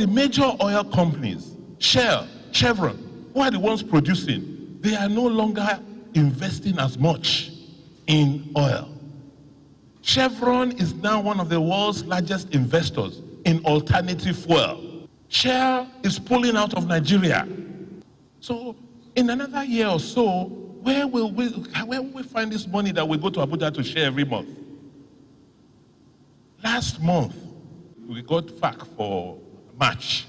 the major oil companies, Shell, Chevron, who are the ones producing, they are no longer investing as much in oil. Chevron is now one of the world's largest investors in alternative fuel. Shell is pulling out of Nigeria. So in another year or so, where will we find this money that we go to Abuja to share every month? Last month, we got FAC for March.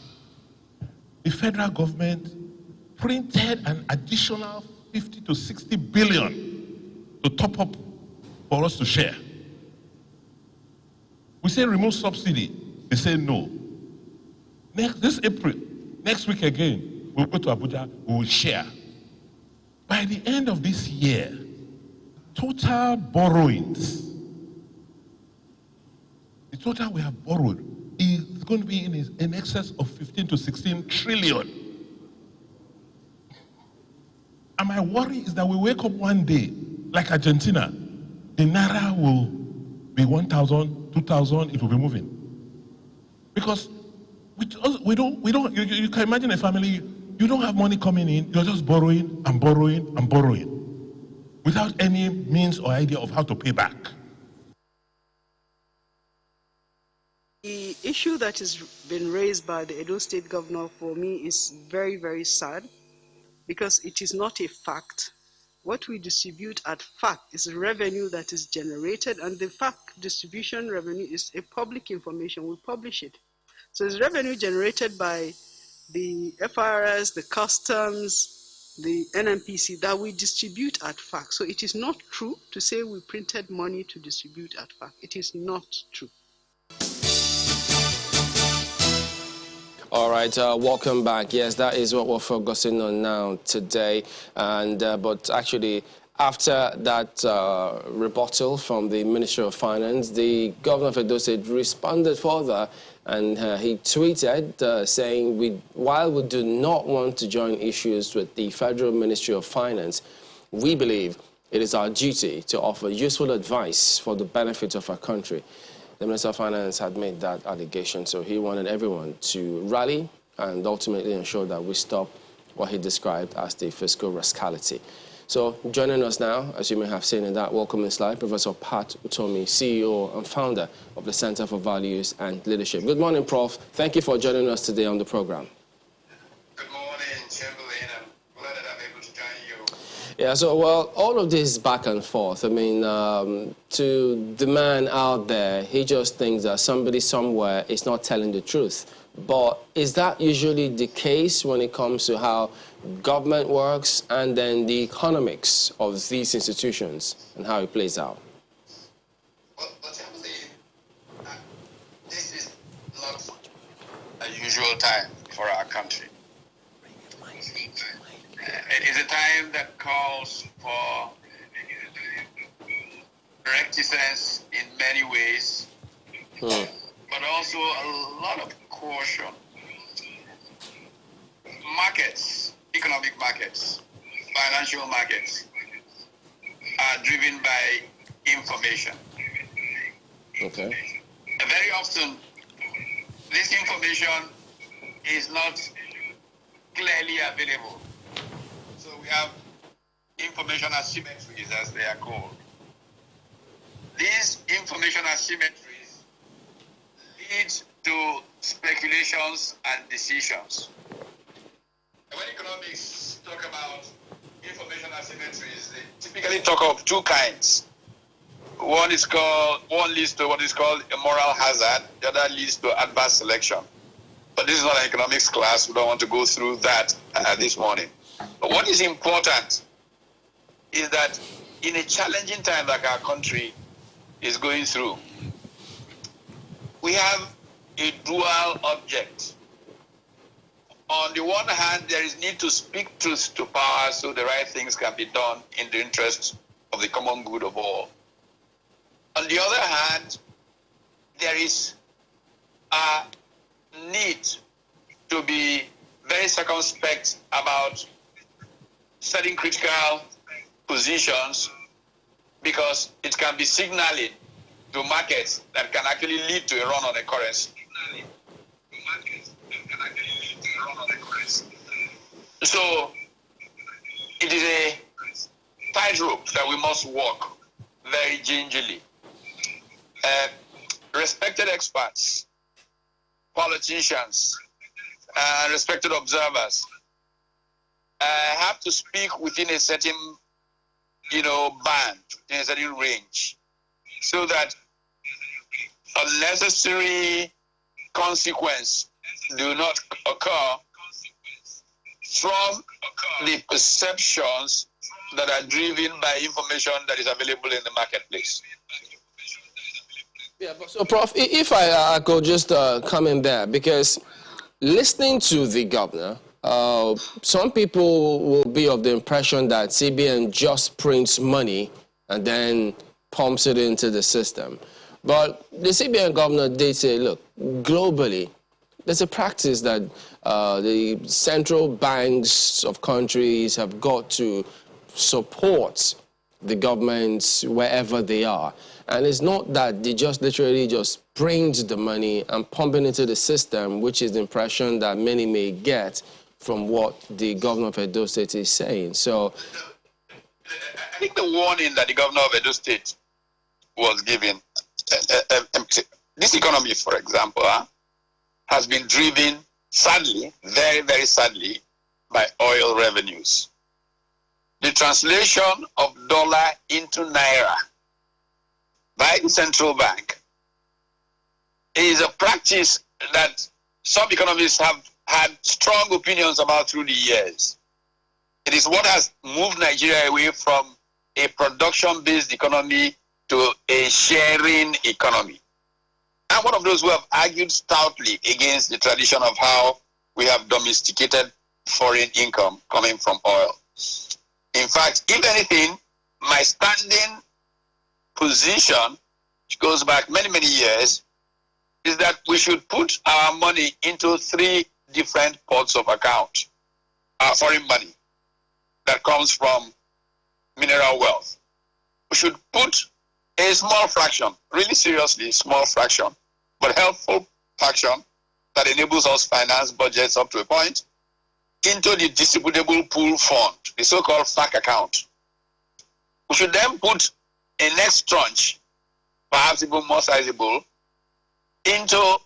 The federal government printed an additional 50 to 60 billion to top up for us to share. We say remove subsidy. They say no. This April, next week again, we'll go to Abuja, we will share. By the end of this year, total borrowings, the total we have borrowed is going to be in excess of 15 to 16 trillion. And my worry is that we wake up one day, like Argentina, the Naira will be 1,000, 2,000, it will be moving. Because you can imagine a family, you don't have money coming in, you're just borrowing and borrowing and borrowing without any means or idea of how to pay back. The issue that has been raised by the Edo State Governor for me is very, very sad because it is not a fact. What we distribute at FAC is revenue that is generated, and the FAC distribution revenue is a public information. We publish it. So it's revenue generated by the FRS, the customs, the NMPC that we distribute at FAC. So it is not true to say we printed money to distribute at FAC. It is not true. All right, welcome back. Yes, that is what we're focusing on now today. And but actually, after that rebuttal from the Ministry of Finance, the Governor of Edo State responded further, and he tweeted saying, while we do not want to join issues with the Federal Ministry of Finance, we believe it is our duty to offer useful advice for the benefit of our country. The Minister of Finance had made that allegation, so he wanted everyone to rally and ultimately ensure that we stop what he described as the fiscal rascality. So joining us now, as you may have seen in that welcoming slide, Professor Pat Utomi, CEO and founder of the Center for Values and Leadership. Good morning, Prof. Thank you for joining us today on the program. Good morning, Chamberlain. I'm glad that I'm able to join you. Yeah, so, well, all of this back and forth, I mean, to the man out there, he just thinks that somebody somewhere is not telling the truth. But is that usually the case when it comes to how government works and then the economics of these institutions and how it plays out? Well, Chamberlain, this is not a usual time for our country. It is a time that calls for reticence in many ways, but also a lot of caution. Markets, economic markets, financial markets are driven by information. Okay. And very often, this information is not clearly available. So we have information asymmetries, as they are called. These information asymmetries lead to speculations and decisions. And when economics talk about information asymmetries, they typically talk of two kinds. One leads to what is called a moral hazard, the other leads to adverse selection. But this is not an economics class, we don't want to go through that this morning. But what is important is that in a challenging time like our country is going through, we have a dual object. On the one hand, there is need to speak truth to power so the right things can be done in the interest of the common good of all. On the other hand, there is a need to be very circumspect about setting critical positions because it can be signaling to markets that can actually lead to a run on a currency. So it is a tightrope that we must walk very gingerly. Respected experts, politicians, respected observers have to speak within a certain, band, in a certain range, so that unnecessary consequence do not occur from the perceptions that are driven by information that is available in the marketplace. Yeah, but so Prof, if I could just come in there, because listening to the governor, some people will be of the impression that CBN just prints money and then pumps it into the system. But the CBN governor did say, look, globally, there's a practice that the central banks of countries have got to support the governments wherever they are. And it's not that they just literally just print the money and pump it into the system, which is the impression that many may get from what the governor of Edo State is saying. So I think the warning that the governor of Edo State was giving, this economy, for example, has been driven, sadly, very, very sadly, by oil revenues. The translation of dollar into naira by the central bank is a practice that some economists have had strong opinions about through the years. It is what has moved Nigeria away from a production-based economy to a sharing economy. I'm one of those who have argued stoutly against the tradition of how we have domesticated foreign income coming from oil. In fact, if anything, my standing position, which goes back many, many years, is that we should put our money into 3 different pots of account. Our foreign money that comes from mineral wealth. We should put a small fraction, really seriously small fraction, but helpful fraction that enables us finance budgets up to a point, into the distributable pool fund, the so-called FAC account. We should then put a next tranche, perhaps even more sizable, into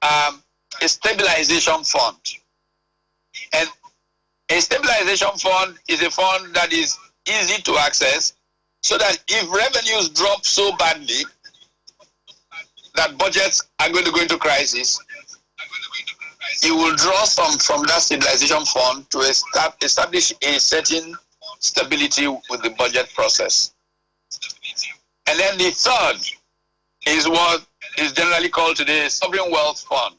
a stabilization fund. And a stabilization fund is a fund that is easy to access, so that if revenues drop so badly that budgets are going to go into crisis, you will draw some from that stabilization fund to establish a certain stability with the budget process. And then the third is what is generally called today a sovereign wealth fund.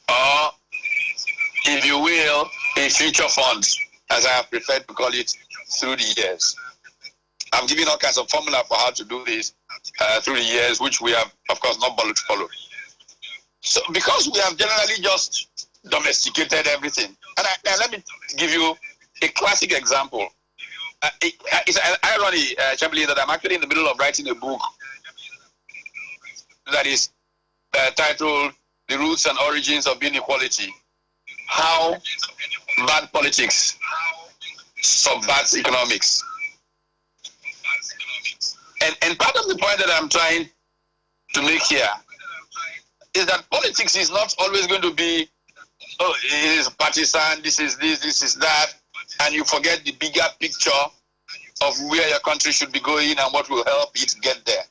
Or, if you will, a future fund, as I have preferred to call it through the years. I'm giving all kinds of formula for how to do this through the years, which we have, of course, not bothered to follow. So, because we have generally just domesticated everything, and let me give you a classic example. It's an irony, Chamberlain, that I'm actually in the middle of writing a book that is titled The Roots and Origins of Inequality, How Bad Politics Subverts Economics. And part of the point that I'm trying to make here is that politics is not always going to be, oh, it is partisan, this is this, this is that, and you forget the bigger picture of where your country should be going and what will help it get there.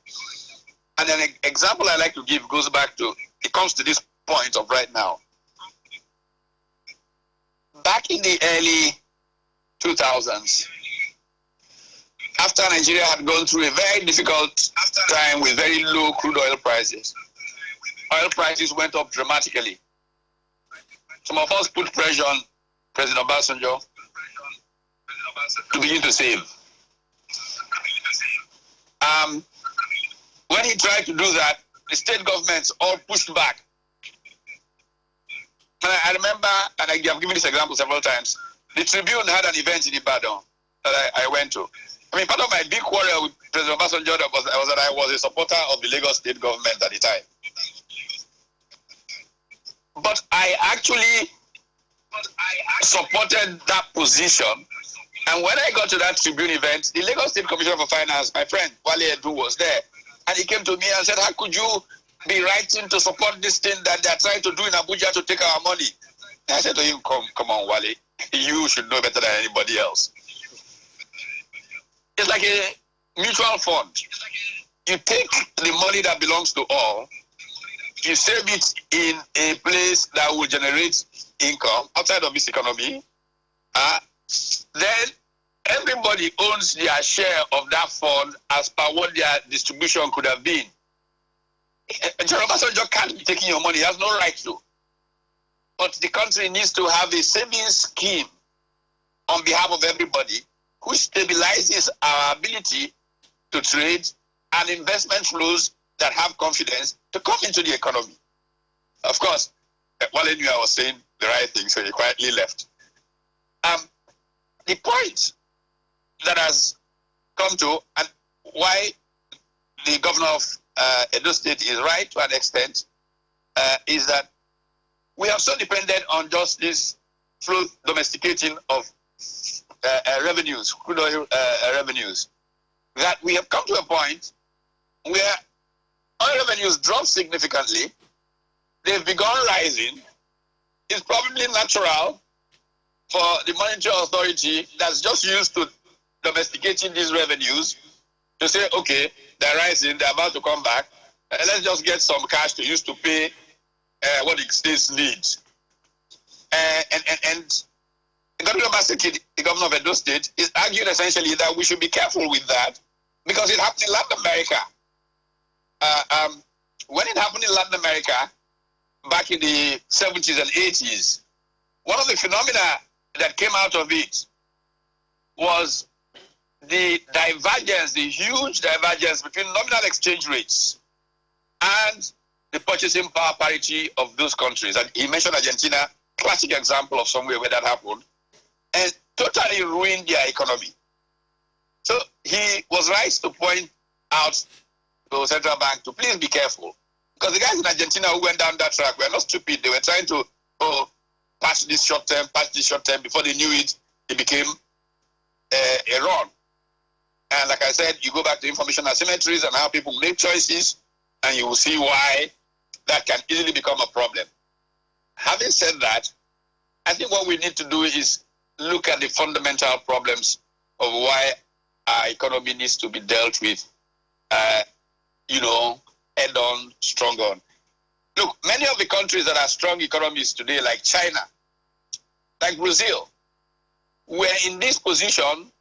And an example I like to give goes back to, it comes to this point of right now. Back in the early 2000s, after Nigeria had gone through a very difficult time with very low crude oil prices went up dramatically. Some of us put pressure on President Obasanjo to begin to save. When he tried to do that, the state governments all pushed back. And I remember, and I have given this example several times, the Tribune had an event in Ibadan that I went to. I mean, part of my big quarrel with President Obasanjo was that I was a supporter of the Lagos state government at the time. But I actually supported that position. And when I got to that Tribune event, the Lagos State Commissioner for Finance, my friend Wale Edu, was there. And he came to me and said, how could you be writing to support this thing that they're trying to do in Abuja to take our money? And I said to him, come on, Wale. You should know better than anybody else. It's like a mutual fund. You take the money that belongs to all, you save it in a place that will generate income outside of this economy, then everybody owns their share of that fund as per what their distribution could have been. General Obasanjo can't be taking your money, he has no right to. But the country needs to have a savings scheme on behalf of everybody which stabilizes our ability to trade and investment flows that have confidence to come into the economy. Of course, Wale knew I was saying the right thing, so he quietly left. The point that has come to, and why the governor of Edo State is right to an extent, is that we have so depended on just this flow domesticating of revenues, crude oil revenues, that we have come to a point where oil revenues drop significantly. They've begun rising. It's probably natural for the monetary authority that's just used to domesticating these revenues to say, okay, they're rising, they're about to come back, let's just get some cash to use to pay what the states need. And Governor Basiki, the governor of Edo State, is arguing essentially that we should be careful with that because it happened in Latin America. When it happened in Latin America, back in the 70s and 80s, one of the phenomena that came out of it was the divergence, the huge divergence between nominal exchange rates and the purchasing power parity of those countries. And he mentioned Argentina, classic example of somewhere where that happened, and totally ruined their economy. So he was right to point out to the central bank to please be careful. Because the guys in Argentina who went down that track were not stupid. They were trying to patch this short term. Before they knew it, it became a run. And like I said, you go back to information asymmetries and how people make choices, and you will see why that can easily become a problem. Having said that, I think what we need to do is look at the fundamental problems of why our economy needs to be dealt with, head on, strong on. Look, many of the countries that are strong economies today, like China, like Brazil, were in this position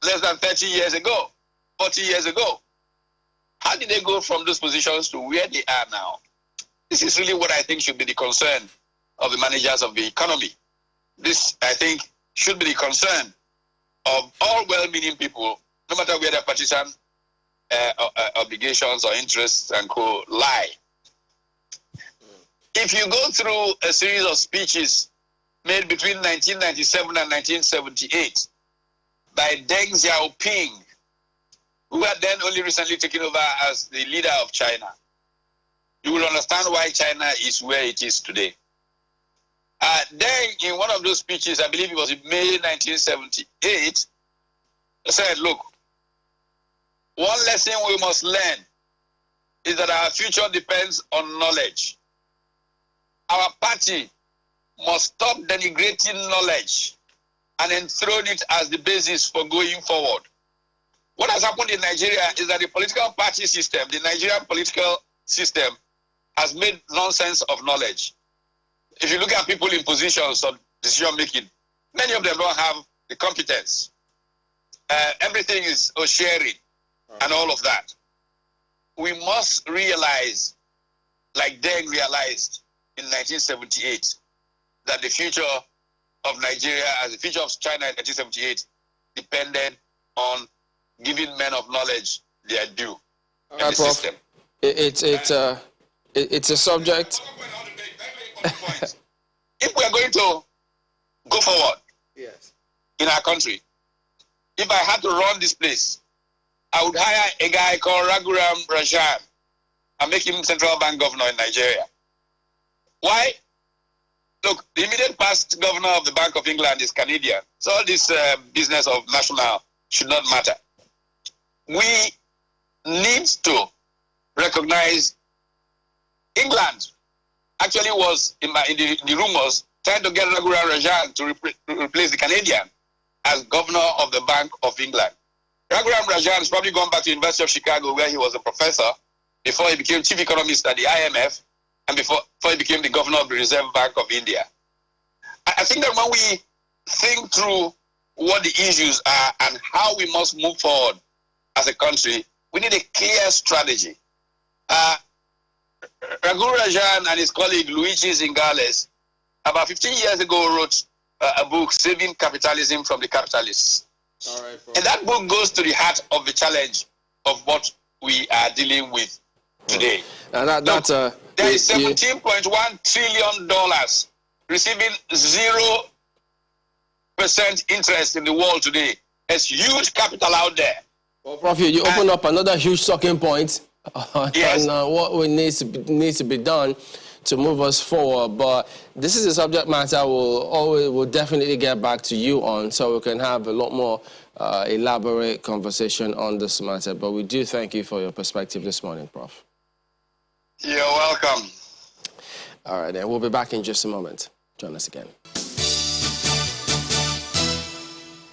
less than 30 years ago, 40 years ago. How did they go from those positions to where they are now? This is really what I think should be the concern of the managers of the economy. This, I think, should be the concern of all well-meaning people, no matter where their partisan obligations or interests and co lie. If you go through a series of speeches made between 1997 and 1978 by Deng Xiaoping, who had then only recently taken over as the leader of China, you will understand why China is where it is today. Deng, in one of those speeches, I believe it was in May 1978, said, look, one lesson we must learn is that our future depends on knowledge. Our party must stop denigrating knowledge and enthrone it as the basis for going forward. What has happened in Nigeria is that the political party system, the Nigerian political system, has made nonsense of knowledge. If you look at people in positions of decision making, many of them don't have the competence. Everything is sharing and all of that. We must realize, like Deng realized in 1978, that the future of Nigeria and the future of China in 1978 depended on giving men of knowledge their due in the system. It's a subject. If we are going to go forward in our country, if I had to run this place, I would hire a guy called Raghuram Rajan and make him central bank governor in Nigeria. Why? look, the immediate past governor of the Bank of England is Canadian. So all this business of national should not matter. We need to recognize England actually was, in the rumors, trying to get Raghuram Rajan to replace the Canadian as governor of the Bank of England. Raghuram Rajan has probably gone back to the University of Chicago, where he was a professor before he became chief economist at the IMF and before he became the governor of the Reserve Bank of India. I think that when we think through what the issues are and how we must move forward as a country, we need a clear strategy. Raghuram Rajan and his colleague Luigi Zingales, about 15 years ago, wrote a book, Saving Capitalism from the Capitalists. All right, and that book goes to the heart of the challenge of what we are dealing with today. There is $17.1 trillion receiving 0% interest in the world today. There's huge capital out there. Well, Prof, you open up another huge talking point yes. on what needs to be done to move us forward. But this is a subject matter we'll definitely get back to you on, so we can have a lot more elaborate conversation on this matter. But we do thank you for your perspective this morning, Prof. You're welcome. All right, then we'll be back in just a moment. Join us again.